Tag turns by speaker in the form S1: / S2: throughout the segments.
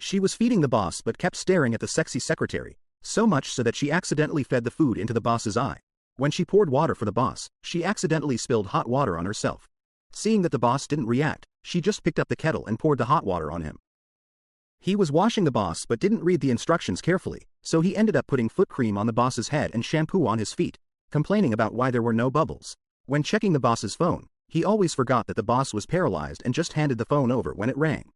S1: She was feeding the boss but kept staring at the sexy secretary, so much so that she accidentally fed the food into the boss's eye. When she poured water for the boss, she accidentally spilled hot water on herself. Seeing that the boss didn't react, she just picked up the kettle and poured the hot water on him. He was washing the boss but didn't read the instructions carefully, so he ended up putting foot cream on the boss's head and shampoo on his feet, complaining about why there were no bubbles. When checking the boss's phone, he always forgot that the boss was paralyzed and just handed the phone over when it rang.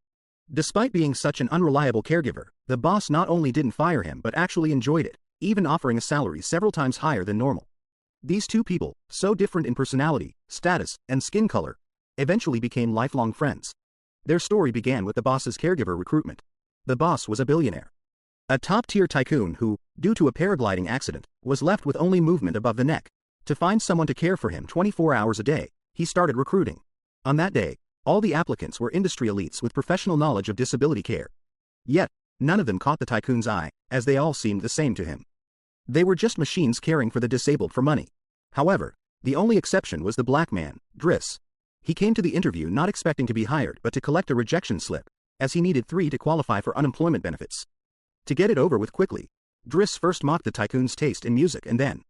S1: Despite being such an unreliable caregiver, the boss not only didn't fire him but actually enjoyed it, even offering a salary several times higher than normal. These two people, so different in personality, status, and skin color, eventually became lifelong friends. Their story began with the boss's caregiver recruitment. The boss was a billionaire. A top-tier tycoon who, due to a paragliding accident, was left with only movement above the neck. To find someone to care for him 24 hours a day, he started recruiting. On that day, all the applicants were industry elites with professional knowledge of disability care. Yet, none of them caught the tycoon's eye, as they all seemed the same to him. They were just machines caring for the disabled for money. However, the only exception was the black man, Driss. He came to the interview not expecting to be hired but to collect a rejection slip, as he needed 3 to qualify for unemployment benefits. To get it over with quickly, Driss first mocked the tycoon's taste in music and then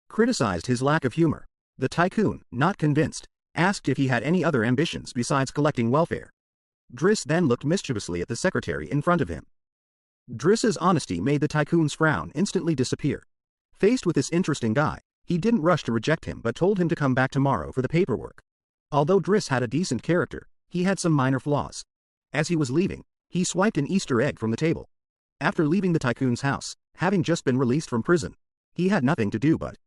S1: criticized his lack of humor. The tycoon, not convinced, asked if he had any other ambitions besides collecting welfare. Driss then looked mischievously at the secretary in front of him. Driss's honesty made the tycoon's frown instantly disappear. Faced with this interesting guy, he didn't rush to reject him but told him to come back tomorrow for the paperwork. Although Driss had a decent character, he had some minor flaws. As he was leaving, he swiped an Easter egg from the table. After leaving the tycoon's house, having just been released from prison, he had nothing to do but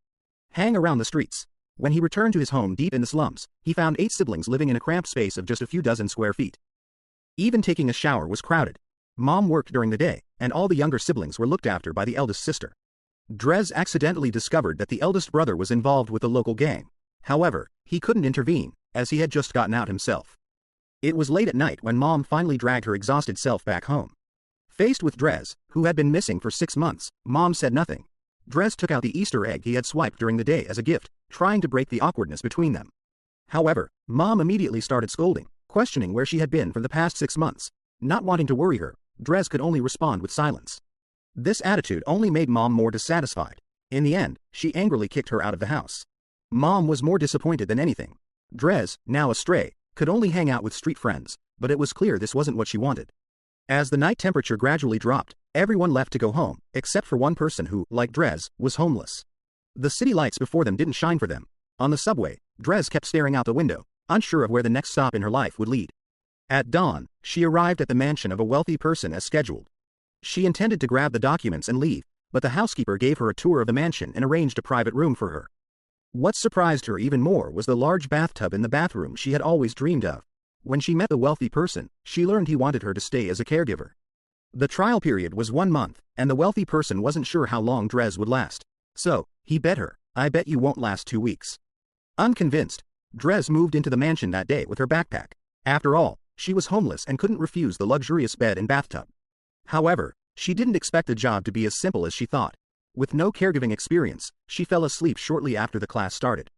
S1: hang around the streets. When he returned to his home deep in the slums, he found 8 siblings living in a cramped space of just a few dozen square feet. Even taking a shower was crowded. Mom worked during the day, and all the younger siblings were looked after by the eldest sister. Driss accidentally discovered that the eldest brother was involved with the local gang. However, he couldn't intervene, as he had just gotten out himself. It was late at night when Mom finally dragged her exhausted self back home. Faced with Driss, who had been missing for 6 months, Mom said nothing. Driss took out the Easter egg he had swiped during the day as a gift, trying to break the awkwardness between them. However, Mom immediately started scolding, questioning where she had been for the past 6 months. Not wanting to worry her, Driss could only respond with silence. This attitude only made Mom more dissatisfied. In the end, she angrily kicked her out of the house. Mom was more disappointed than anything. Driss, now astray, could only hang out with street friends, but it was clear this wasn't what she wanted. As the night temperature gradually dropped, everyone left to go home, except for one person who, like Driss, was homeless. The city lights before them didn't shine for them. On the subway, Driss kept staring out the window, unsure of where the next stop in her life would lead. At dawn, she arrived at the mansion of a wealthy person as scheduled. She intended to grab the documents and leave, but the housekeeper gave her a tour of the mansion and arranged a private room for her. What surprised her even more was the large bathtub in the bathroom she had always dreamed of. When she met the wealthy person, she learned he wanted her to stay as a caregiver. The trial period was 1 month, and the wealthy person wasn't sure how long Driss would last. So, he bet her, "I bet you won't last 2 weeks." Unconvinced, Driss moved into the mansion that day with her backpack. After all, she was homeless and couldn't refuse the luxurious bed and bathtub. However, she didn't expect the job to be as simple as she thought. With no caregiving experience, she fell asleep shortly after the class started.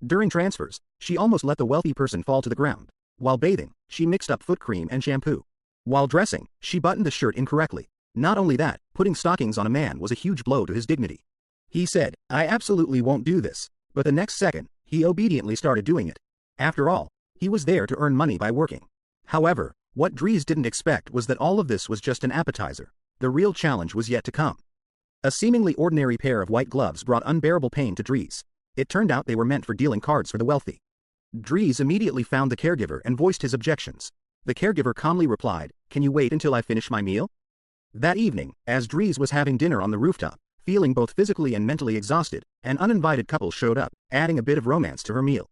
S1: During transfers, she almost let the wealthy person fall to the ground. While bathing, she mixed up foot cream and shampoo. While dressing, she buttoned the shirt incorrectly. Not only that, putting stockings on a man was a huge blow to his dignity. He said, "I absolutely won't do this," but the next second, he obediently started doing it. After all, he was there to earn money by working. However, what Driss didn't expect was that all of this was just an appetizer. The real challenge was yet to come. A seemingly ordinary pair of white gloves brought unbearable pain to Driss. It turned out they were meant for dealing cards for the wealthy. Driss immediately found the caregiver and voiced his objections. The caregiver calmly replied, "Can you wait until I finish my meal?" That evening, as Driss was having dinner on the rooftop, feeling both physically and mentally exhausted, an uninvited couple showed up, adding a bit of romance to her meal.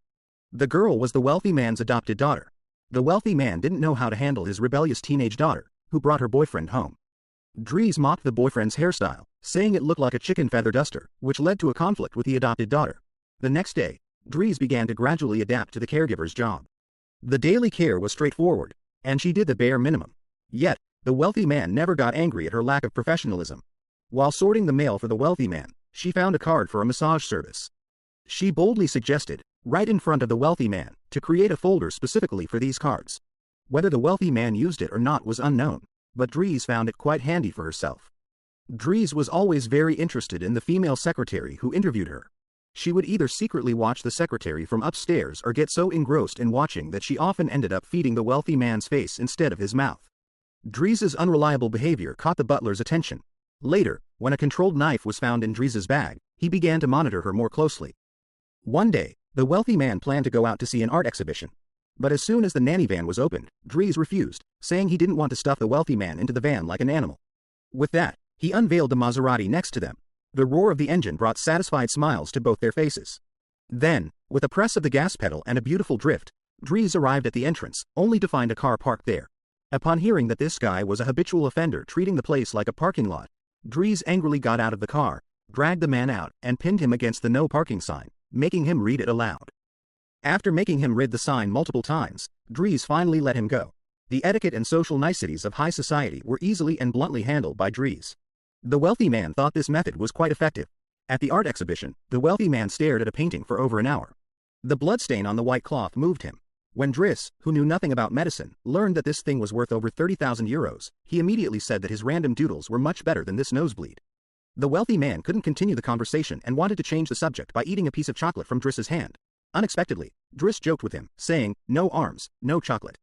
S1: The girl was the wealthy man's adopted daughter. The wealthy man didn't know how to handle his rebellious teenage daughter, who brought her boyfriend home. Driss mocked the boyfriend's hairstyle, saying it looked like a chicken feather duster, which led to a conflict with the adopted daughter. The next day, Driss began to gradually adapt to the caregiver's job. The daily care was straightforward, and she did the bare minimum. Yet, the wealthy man never got angry at her lack of professionalism. While sorting the mail for the wealthy man, she found a card for a massage service. She boldly suggested, right in front of the wealthy man, to create a folder specifically for these cards. Whether the wealthy man used it or not was unknown, but Driss found it quite handy for herself. Driss was always very interested in the female secretary who interviewed her. She would either secretly watch the secretary from upstairs or get so engrossed in watching that she often ended up feeding the wealthy man's face instead of his mouth. Driss's unreliable behavior caught the butler's attention. Later, when a controlled knife was found in Driss's bag, he began to monitor her more closely. One day, the wealthy man planned to go out to see an art exhibition. But as soon as the nanny van was opened, Driss refused, saying he didn't want to stuff the wealthy man into the van like an animal. With that, he unveiled the Maserati next to them. The roar of the engine brought satisfied smiles to both their faces. Then, with a press of the gas pedal and a beautiful drift, Driss arrived at the entrance, only to find a car parked there. Upon hearing that this guy was a habitual offender treating the place like a parking lot, Driss angrily got out of the car, dragged the man out, and pinned him against the no parking sign, making him read it aloud. After making him read the sign multiple times, Driss finally let him go. The etiquette and social niceties of high society were easily and bluntly handled by Driss. The wealthy man thought this method was quite effective. At the art exhibition, the wealthy man stared at a painting for over an hour. The bloodstain on the white cloth moved him. When Driss, who knew nothing about medicine, learned that this thing was worth over 30,000 euros, he immediately said that his random doodles were much better than this nosebleed. The wealthy man couldn't continue the conversation and wanted to change the subject by eating a piece of chocolate from Driss's hand. Unexpectedly, Driss joked with him, saying, "No arms, no chocolate."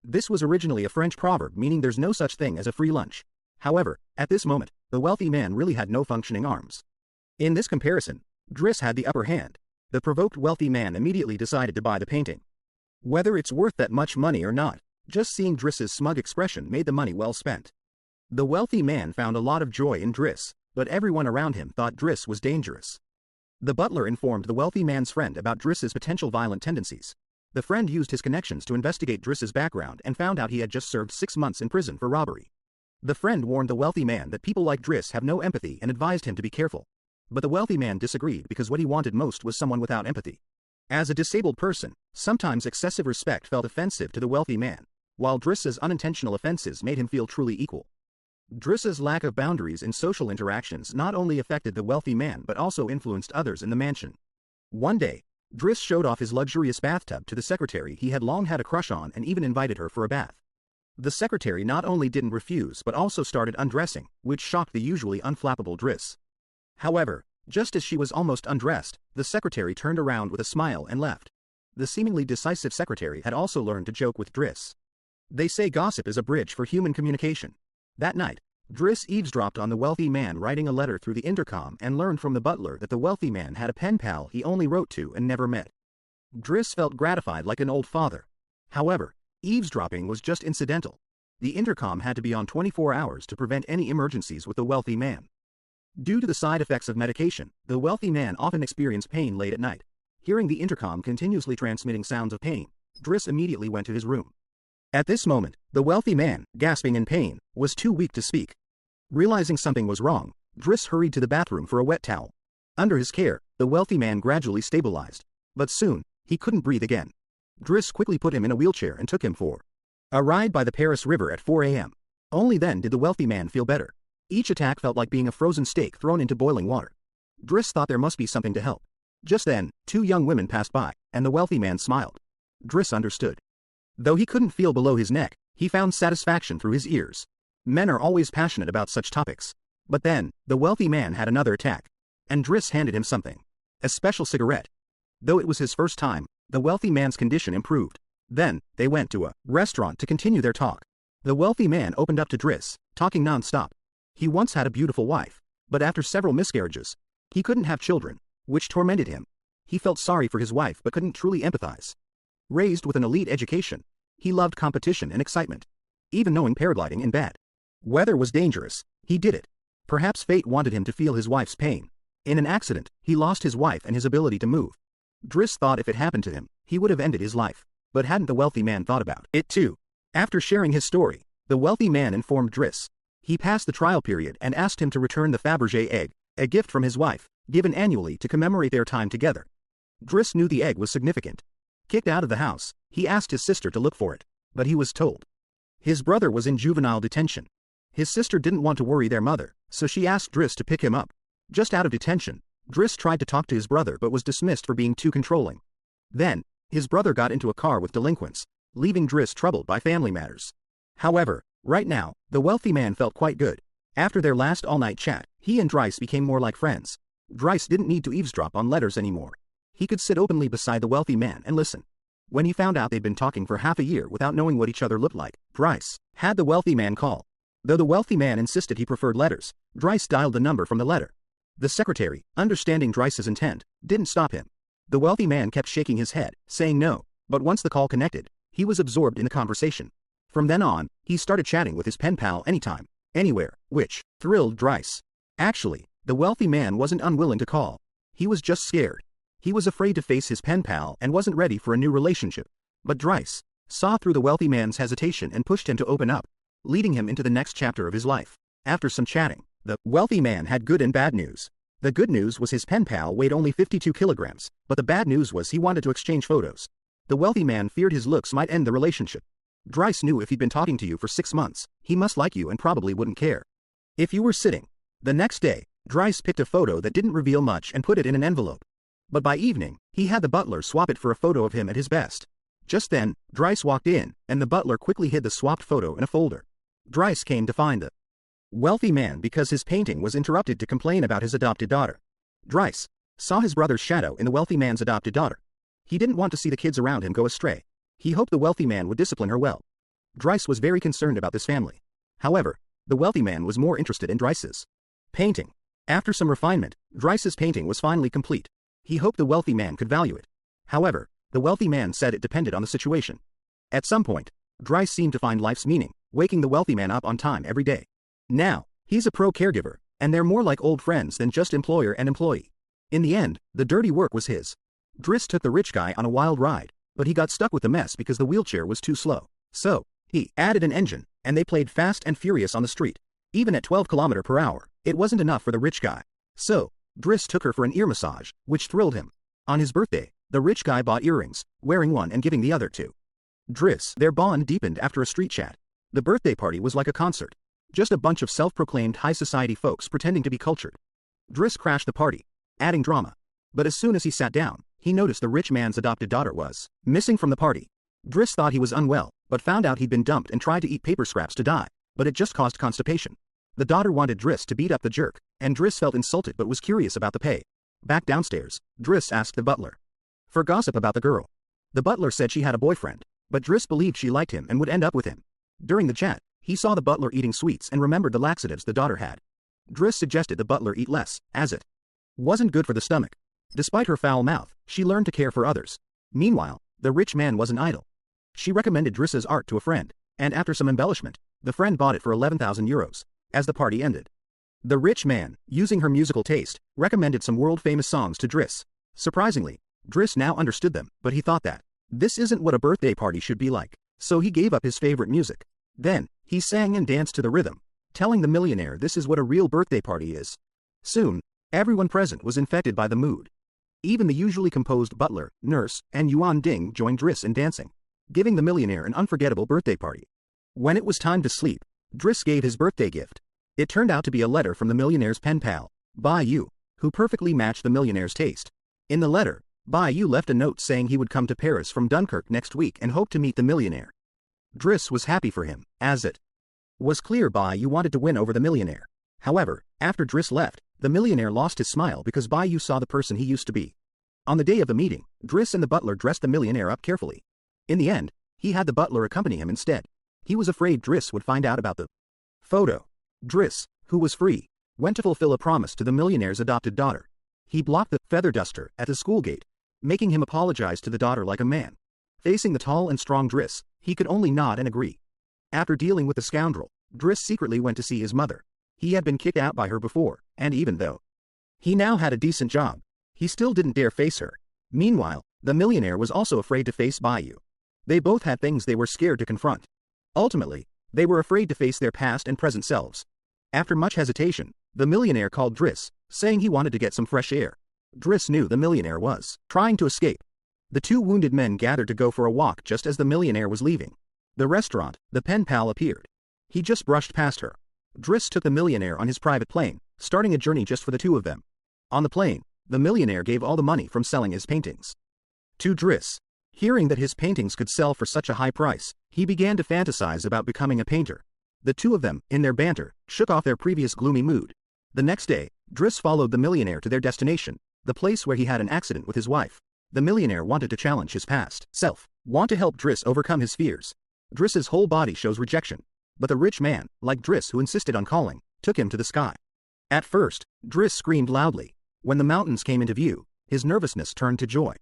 S1: This was originally a French proverb meaning there's no such thing as a free lunch. However, at this moment, the wealthy man really had no functioning arms. In this comparison, Driss had the upper hand. The provoked wealthy man immediately decided to buy the painting. Whether it's worth that much money or not, just seeing Driss's smug expression made the money well spent. The wealthy man found a lot of joy in Driss, but everyone around him thought Driss was dangerous. The butler informed the wealthy man's friend about Driss's potential violent tendencies. The friend used his connections to investigate Driss's background and found out he had just served 6 months in prison for robbery. The friend warned the wealthy man that people like Driss have no empathy and advised him to be careful. But the wealthy man disagreed because what he wanted most was someone without empathy. As a disabled person, sometimes excessive respect felt offensive to the wealthy man, while Driss's unintentional offenses made him feel truly equal. Driss's lack of boundaries in social interactions not only affected the wealthy man but also influenced others in the mansion. One day, Driss showed off his luxurious bathtub to the secretary he had long had a crush on and even invited her for a bath. The secretary not only didn't refuse but also started undressing, which shocked the usually unflappable Driss. However, just as she was almost undressed, the secretary turned around with a smile and left. The seemingly decisive secretary had also learned to joke with Driss. They say gossip is a bridge for human communication. That night, Driss eavesdropped on the wealthy man writing a letter through the intercom and learned from the butler that the wealthy man had a pen pal he only wrote to and never met. Driss felt gratified like an old father. However, eavesdropping was just incidental. The intercom had to be on 24 hours to prevent any emergencies with the wealthy man. Due to the side effects of medication, the wealthy man often experienced pain late at night. Hearing the intercom continuously transmitting sounds of pain, Driss immediately went to his room. At this moment, the wealthy man, gasping in pain, was too weak to speak. Realizing something was wrong, Driss hurried to the bathroom for a wet towel. Under his care, the wealthy man gradually stabilized. But soon, he couldn't breathe again. Driss quickly put him in a wheelchair and took him for a ride by the Paris River at 4 a.m. Only then did the wealthy man feel better. Each attack felt like being a frozen steak thrown into boiling water. Driss thought there must be something to help. Just then, 2 young women passed by, and the wealthy man smiled. Driss understood. Though he couldn't feel below his neck, he found satisfaction through his ears. Men are always passionate about such topics. But then, the wealthy man had another attack. And Driss handed him something. A special cigarette. Though it was his first time, the wealthy man's condition improved. Then, they went to a restaurant to continue their talk. The wealthy man opened up to Driss, talking non-stop. He once had a beautiful wife, but after several miscarriages, he couldn't have children, which tormented him. He felt sorry for his wife but couldn't truly empathize. Raised with an elite education, he loved competition and excitement. Even knowing paragliding in bad weather was dangerous, he did it. Perhaps fate wanted him to feel his wife's pain. In an accident, he lost his wife and his ability to move. Driss thought if it happened to him, he would have ended his life. But hadn't the wealthy man thought about it too? After sharing his story, the wealthy man informed Driss. He passed the trial period and asked him to return the Fabergé egg, a gift from his wife, given annually to commemorate their time together. Driss knew the egg was significant. Kicked out of the house, he asked his sister to look for it, but he was told his brother was in juvenile detention. His sister didn't want to worry their mother, so she asked Driss to pick him up. Just out of detention, Driss tried to talk to his brother but was dismissed for being too controlling. Then, his brother got into a car with delinquents, leaving Driss troubled by family matters. However, Right now, the wealthy man felt quite good. After their last all-night chat, he and Driss became more like friends. Driss didn't need to eavesdrop on letters anymore. He could sit openly beside the wealthy man and listen. When he found out they'd been talking for half a year without knowing what each other looked like, Driss had the wealthy man call. Though the wealthy man insisted he preferred letters, Driss dialed the number from the letter. The secretary, understanding Driss's intent, didn't stop him. The wealthy man kept shaking his head, saying no, but once the call connected, he was absorbed in the conversation. From then on, he started chatting with his pen pal anytime, anywhere, which thrilled Driss. Actually, the wealthy man wasn't unwilling to call. He was just scared. He was afraid to face his pen pal and wasn't ready for a new relationship. But Driss saw through the wealthy man's hesitation and pushed him to open up, leading him into the next chapter of his life. After some chatting, the wealthy man had good and bad news. The good news was his pen pal weighed only 52 kilograms, but the bad news was he wanted to exchange photos. The wealthy man feared his looks might end the relationship. Driss knew if he'd been talking to you for 6 months, he must like you and probably wouldn't care. If you were sitting. The next day, Driss picked a photo that didn't reveal much and put it in an envelope. But by evening, he had the butler swap it for a photo of him at his best. Just then, Driss walked in, and the butler quickly hid the swapped photo in a folder. Driss came to find the wealthy man because his painting was interrupted to complain about his adopted daughter. Driss saw his brother's shadow in the wealthy man's adopted daughter. He didn't want to see the kids around him go astray. He hoped the wealthy man would discipline her well. Driss was very concerned about this family. However, the wealthy man was more interested in Driss's painting. After some refinement, Driss's painting was finally complete. He hoped the wealthy man could value it. However, the wealthy man said it depended on the situation. At some point, Driss seemed to find life's meaning, waking the wealthy man up on time every day. Now, he's a pro caregiver, and they're more like old friends than just employer and employee. In the end, the dirty work was his. Driss took the rich guy on a wild ride, but he got stuck with the mess because the wheelchair was too slow. So, he added an engine, and they played fast and furious on the street. Even at 12 km/h, it wasn't enough for the rich guy. So, Driss took her for an ear massage, which thrilled him. On his birthday, the rich guy bought earrings, wearing one and giving the other to Driss. Their bond deepened after a street chat. The birthday party was like a concert. Just a bunch of self-proclaimed high society folks pretending to be cultured. Driss crashed the party, adding drama. But as soon as he sat down, he noticed the rich man's adopted daughter was missing from the party. Driss thought he was unwell, but found out he'd been dumped and tried to eat paper scraps to die, but it just caused constipation. The daughter wanted Driss to beat up the jerk, and Driss felt insulted but was curious about the pay. Back downstairs, Driss asked the butler for gossip about the girl. The butler said she had a boyfriend, but Driss believed she liked him and would end up with him. During the chat, he saw the butler eating sweets and remembered the laxatives the daughter had. Driss suggested the butler eat less, as it wasn't good for the stomach. Despite her foul mouth, she learned to care for others. Meanwhile, the rich man wasn't idle. She recommended Driss's art to a friend, and after some embellishment, the friend bought it for 11,000 euros. As the party ended, the rich man, using her musical taste, recommended some world-famous songs to Driss. Surprisingly, Driss now understood them, but he thought that this isn't what a birthday party should be like, so he gave up his favorite music. Then, he sang and danced to the rhythm, telling the millionaire this is what a real birthday party is. Soon, everyone present was infected by the mood. Even the usually composed butler, nurse, and Yuan Ding joined Driss in dancing, giving the millionaire an unforgettable birthday party. When it was time to sleep, Driss gave his birthday gift. It turned out to be a letter from the millionaire's pen pal, Bai Yu, who perfectly matched the millionaire's taste. In the letter, Bai Yu left a note saying he would come to Paris from Dunkirk next week and hoped to meet the millionaire. Driss was happy for him, as it was clear Bai Yu wanted to win over the millionaire. However, after Driss left, the millionaire lost his smile because Bai Yu saw the person he used to be. On the day of the meeting, Driss and the butler dressed the millionaire up carefully. In the end, he had the butler accompany him instead. He was afraid Driss would find out about the photo. Driss, who was free, went to fulfill a promise to the millionaire's adopted daughter. He blocked the feather duster at the school gate, making him apologize to the daughter like a man. Facing the tall and strong Driss, he could only nod and agree. After dealing with the scoundrel, Driss secretly went to see his mother. He had been kicked out by her before, and even though he now had a decent job, he still didn't dare face her. Meanwhile, the millionaire was also afraid to face Bai Yu. They both had things they were scared to confront. Ultimately, they were afraid to face their past and present selves. After much hesitation, the millionaire called Driss, saying he wanted to get some fresh air. Driss knew the millionaire was trying to escape. The two wounded men gathered to go for a walk just as the millionaire was leaving. The restaurant, the pen pal appeared. He just brushed past her. Driss took the millionaire on his private plane, starting a journey just for the two of them. On the plane, the millionaire gave all the money from selling his paintings to Driss. Hearing that his paintings could sell for such a high price, he began to fantasize about becoming a painter. The two of them, in their banter, shook off their previous gloomy mood. The next day, Driss followed the millionaire to their destination, the place where he had an accident with his wife. The millionaire wanted to challenge his past self, want to help Driss overcome his fears. Driss's whole body shows rejection. But the rich man, like Driss who insisted on calling, took him to the sky. At first, Driss screamed loudly. When the mountains came into view, his nervousness turned to joy.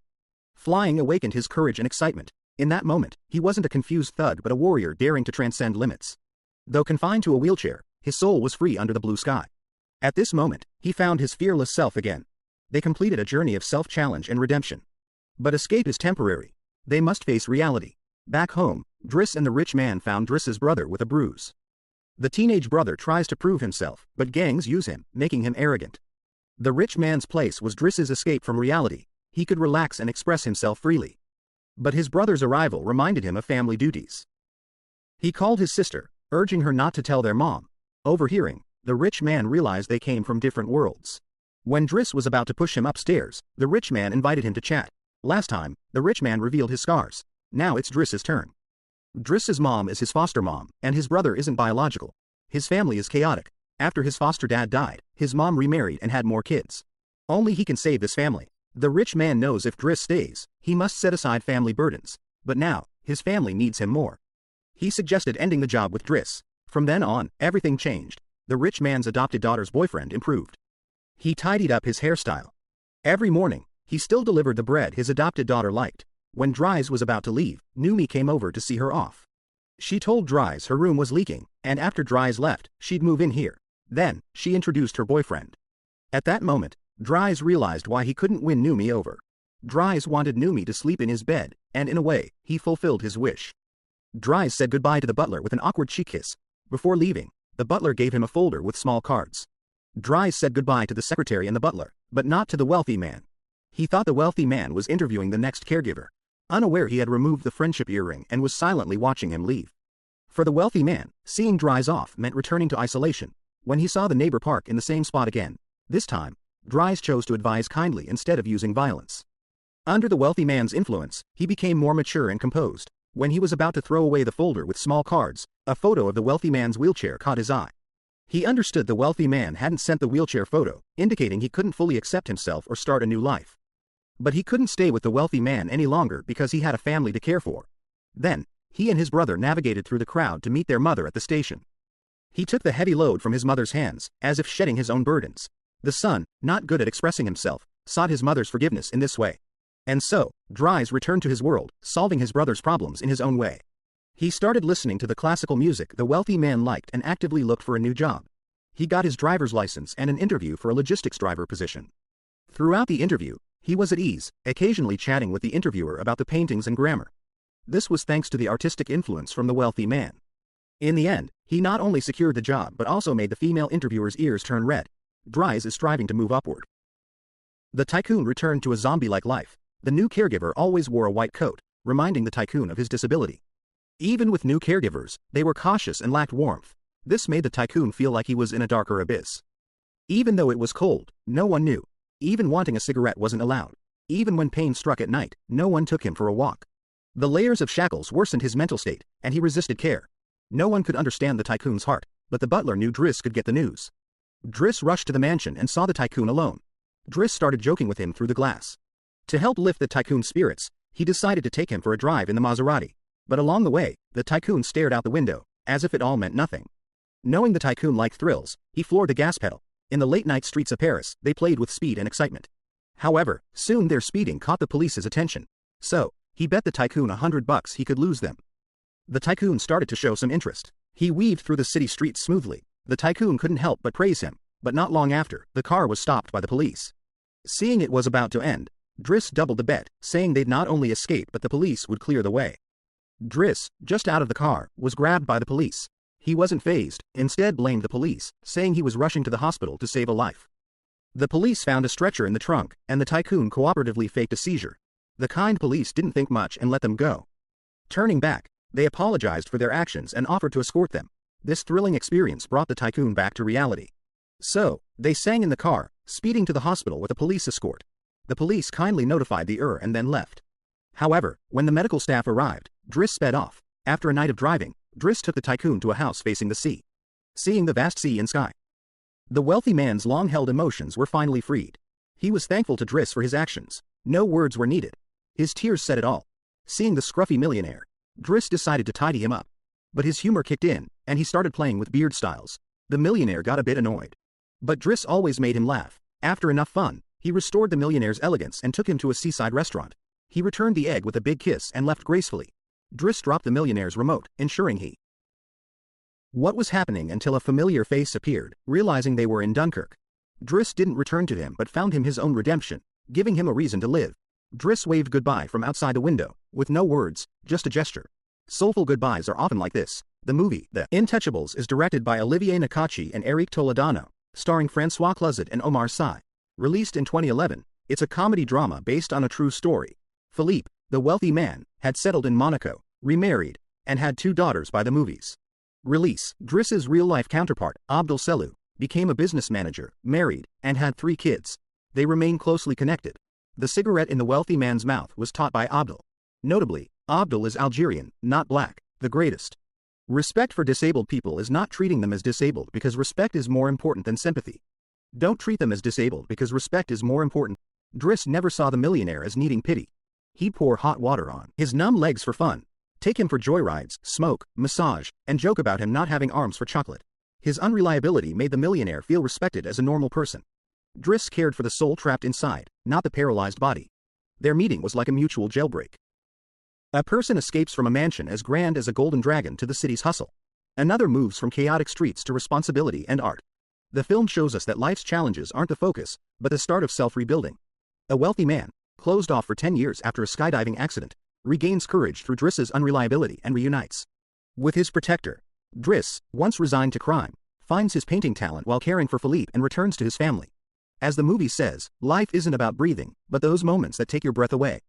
S1: Flying awakened his courage and excitement. In that moment, he wasn't a confused thug but a warrior daring to transcend limits. Though confined to a wheelchair, his soul was free under the blue sky. At this moment, he found his fearless self again. They completed a journey of self-challenge and redemption. But escape is temporary. They must face reality. Back home, Driss and the rich man found Driss's brother with a bruise. The teenage brother tries to prove himself, but gangs use him, making him arrogant. The rich man's place was Driss's escape from reality. He could relax and express himself freely. But his brother's arrival reminded him of family duties. He called his sister, urging her not to tell their mom. Overhearing, the rich man realized they came from different worlds. When Driss was about to push him upstairs, the rich man invited him to chat. Last time, the rich man revealed his scars. Now it's Driss's turn. Driss's mom is his foster mom, and his brother isn't biological. His family is chaotic. After his foster dad died, his mom remarried and had more kids. Only he can save this family. The rich man knows if Driss stays, he must set aside family burdens. But now, his family needs him more. He suggested ending the job with Driss. From then on, everything changed. The rich man's adopted daughter's boyfriend improved. He tidied up his hairstyle. Every morning, he still delivered the bread his adopted daughter liked. When Driss was about to leave, Numi came over to see her off. She told Driss her room was leaking, and after Driss left, she'd move in here. Then, she introduced her boyfriend. At that moment, Driss realized why he couldn't win Numi over. Driss wanted Numi to sleep in his bed, and in a way, he fulfilled his wish. Driss said goodbye to the butler with an awkward cheek kiss. Before leaving, the butler gave him a folder with small cards. Driss said goodbye to the secretary and the butler, but not to the wealthy man. He thought the wealthy man was interviewing the next caregiver. Unaware he had removed the friendship earring and was silently watching him leave. For the wealthy man, seeing Driss off meant returning to isolation. When he saw the neighbor park in the same spot again, this time, Driss chose to advise kindly instead of using violence. Under the wealthy man's influence, he became more mature and composed. When he was about to throw away the folder with small cards, a photo of the wealthy man's wheelchair caught his eye. He understood the wealthy man hadn't sent the wheelchair photo, indicating he couldn't fully accept himself or start a new life. But he couldn't stay with the wealthy man any longer because he had a family to care for. Then, he and his brother navigated through the crowd to meet their mother at the station. He took the heavy load from his mother's hands, as if shedding his own burdens. The son, not good at expressing himself, sought his mother's forgiveness in this way. And so, Driss returned to his world, solving his brother's problems in his own way. He started listening to the classical music the wealthy man liked and actively looked for a new job. He got his driver's license and an interview for a logistics driver position. Throughout the interview, he was at ease, occasionally chatting with the interviewer about the paintings and grammar. This was thanks to the artistic influence from the wealthy man. In the end, he not only secured the job but also made the female interviewer's ears turn red. Driss is striving to move upward. The tycoon returned to a zombie-like life. The new caregiver always wore a white coat, reminding the tycoon of his disability. Even with new caregivers, they were cautious and lacked warmth. This made the tycoon feel like he was in a darker abyss. Even though it was cold, no one knew. Even wanting a cigarette wasn't allowed. Even when pain struck at night, no one took him for a walk. The layers of shackles worsened his mental state, and he resisted care. No one could understand the tycoon's heart, but the butler knew Driss could get the news. Driss rushed to the mansion and saw the tycoon alone. Driss started joking with him through the glass. To help lift the tycoon's spirits, he decided to take him for a drive in the Maserati. But along the way, the tycoon stared out the window, as if it all meant nothing. Knowing the tycoon liked thrills, he floored the gas pedal. In the late-night streets of Paris, they played with speed and excitement. However, soon their speeding caught the police's attention. So, he bet the tycoon $100 he could lose them. The tycoon started to show some interest. He weaved through the city streets smoothly. The tycoon couldn't help but praise him. But not long after, the car was stopped by the police. Seeing it was about to end, Driss doubled the bet, saying they'd not only escape but the police would clear the way. Driss, just out of the car, was grabbed by the police. He wasn't fazed, instead blamed the police, saying he was rushing to the hospital to save a life. The police found a stretcher in the trunk, and the tycoon cooperatively faked a seizure. The kind police didn't think much and let them go. Turning back, they apologized for their actions and offered to escort them. This thrilling experience brought the tycoon back to reality. So, they sang in the car, speeding to the hospital with a police escort. The police kindly notified the and then left. However, when the medical staff arrived, Driss sped off. After a night of driving, Driss took the tycoon to a house facing the sea. Seeing the vast sea and sky, the wealthy man's long-held emotions were finally freed. He was thankful to Driss for his actions. No words were needed. His tears said it all. Seeing the scruffy millionaire, Driss decided to tidy him up. But his humor kicked in, and he started playing with beard styles. The millionaire got a bit annoyed. But Driss always made him laugh. After enough fun, he restored the millionaire's elegance and took him to a seaside restaurant. He returned the egg with a big kiss and left gracefully. Driss dropped the millionaire's remote, ensuring he what was happening until a familiar face appeared, realizing they were in Dunkirk. Driss didn't return to him but found him his own redemption, giving him a reason to live. Driss waved goodbye from outside the window, with no words, just a gesture. Soulful goodbyes are often like this. The movie, The Intouchables, is directed by Olivier Nakache and Eric Toledano, starring François Cluzet and Omar Sy. Released in 2011, it's a comedy drama based on a true story. Philippe, the wealthy man, had settled in Monaco, remarried, and had 2 daughters by the movies. Release: Driss's real-life counterpart, Abdel Selou, became a business manager, married, and had 3 kids. They remain closely connected. The cigarette in the wealthy man's mouth was taught by Abdel. Notably, Abdel is Algerian, not black, the greatest. Respect for disabled people is not treating them as disabled because respect is more important than sympathy. Don't treat them as disabled because respect is more important. Driss never saw the millionaire as needing pity. He'd pour hot water on his numb legs for fun, take him for joyrides, smoke, massage, and joke about him not having arms for chocolate. His unreliability made the millionaire feel respected as a normal person. Driss cared for the soul trapped inside, not the paralyzed body. Their meeting was like a mutual jailbreak. A person escapes from a mansion as grand as a golden dragon to the city's hustle. Another moves from chaotic streets to responsibility and art. The film shows us that life's challenges aren't the focus, but the start of self-rebuilding. A wealthy man, closed off for 10 years after a skydiving accident, regains courage through Driss's unreliability and reunites with his protector. Driss, once resigned to crime, finds his painting talent while caring for Philippe and returns to his family. As the movie says, life isn't about breathing, but those moments that take your breath away.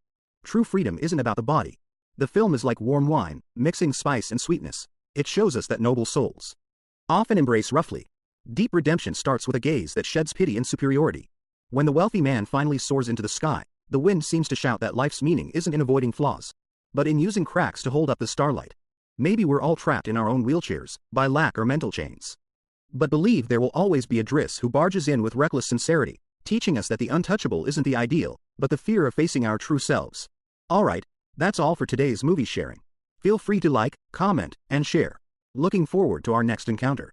S1: True freedom isn't about the body. The film is like warm wine, mixing spice and sweetness. It shows us that noble souls often embrace roughly. Deep redemption starts with a gaze that sheds pity and superiority. When the wealthy man finally soars into the sky, the wind seems to shout that life's meaning isn't in avoiding flaws, but in using cracks to hold up the starlight. Maybe we're all trapped in our own wheelchairs, by lack or mental chains. But believe there will always be a Driss who barges in with reckless sincerity, teaching us that the untouchable isn't the ideal, but the fear of facing our true selves. Alright, that's all for today's movie sharing. Feel free to like, comment, and share. Looking forward to our next encounter.